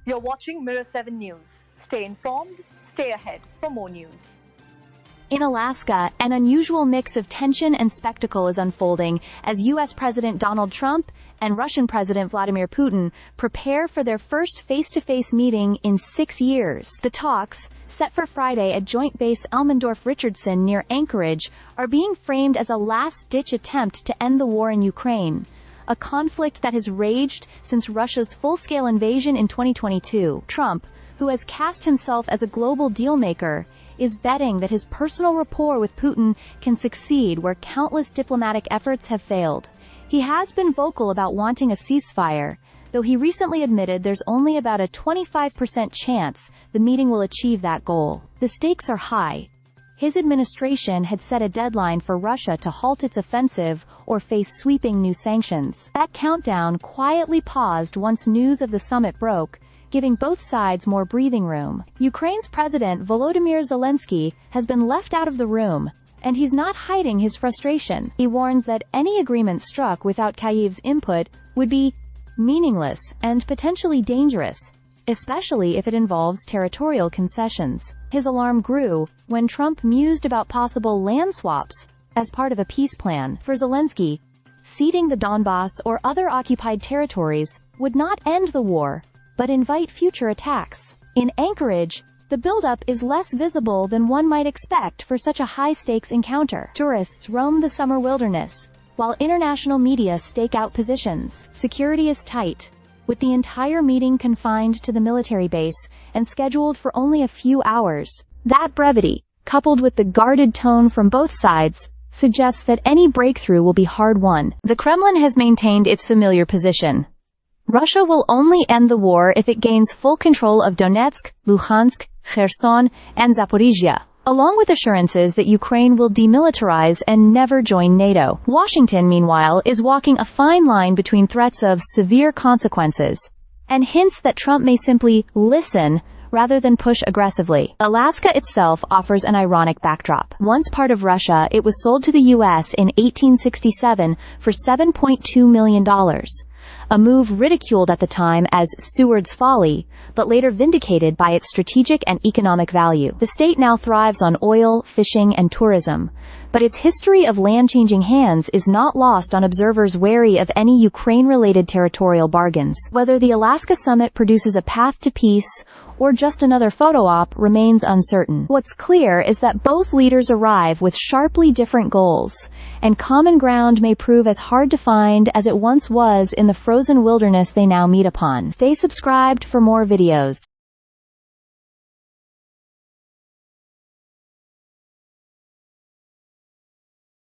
You're watching Mirror 7 News. Stay informed, stay ahead for more news. In Alaska, an unusual mix of tension and spectacle is unfolding as U.S. President Donald Trump and Russian President Vladimir Putin prepare for their first face-to-face meeting in 6 years. The talks, set for Friday at Joint Base Elmendorf-Richardson near Anchorage, are being framed as a last-ditch attempt to end the war in Ukraine, a conflict that has raged since Russia's full-scale invasion in 2022. Trump, who has cast himself as a global dealmaker, is betting that his personal rapport with Putin can succeed where countless diplomatic efforts have failed. He has been vocal about wanting a ceasefire, though he recently admitted there's only about a 25% chance the meeting will achieve that goal. The stakes are high. His administration had set a deadline for Russia to halt its offensive or face sweeping new sanctions. That countdown quietly paused once news of the summit broke, giving both sides more breathing room. Ukraine's President Volodymyr Zelensky has been left out of the room, and he's not hiding his frustration. He warns that any agreement struck without Kyiv's input would be meaningless and potentially dangerous, especially if it involves territorial concessions. His alarm grew when Trump mused about possible land swaps as part of a peace plan. For Zelensky, ceding the Donbass or other occupied territories would not end the war, but invite future attacks. In Anchorage, the buildup is less visible than one might expect for such a high-stakes encounter. Tourists roam the summer wilderness, while international media stake out positions. Security is tight, with the entire meeting confined to the military base and scheduled for only a few hours. That brevity, coupled with the guarded tone from both sides, suggests that any breakthrough will be hard-won. The Kremlin has maintained its familiar position. Russia will only end the war if it gains full control of Donetsk, Luhansk, Kherson, and Zaporizhia, along with assurances that Ukraine will demilitarize and never join NATO. Washington, meanwhile, is walking a fine line between threats of severe consequences and hints that Trump may simply listen rather than push aggressively. Alaska itself offers an ironic backdrop. Once part of Russia, it was sold to the U.S. in 1867 for $7.2 million. A move ridiculed at the time as Seward's folly, but later vindicated by its strategic and economic value. The state now thrives on oil, fishing, and tourism, but its history of land changing hands is not lost on observers wary of any Ukraine-related territorial bargains. Whether the Alaska summit produces a path to peace or just another photo op remains uncertain. What's clear is that both leaders arrive with sharply different goals, and common ground may prove as hard to find as it once was in the frozen wilderness they now meet upon. Stay subscribed for more videos.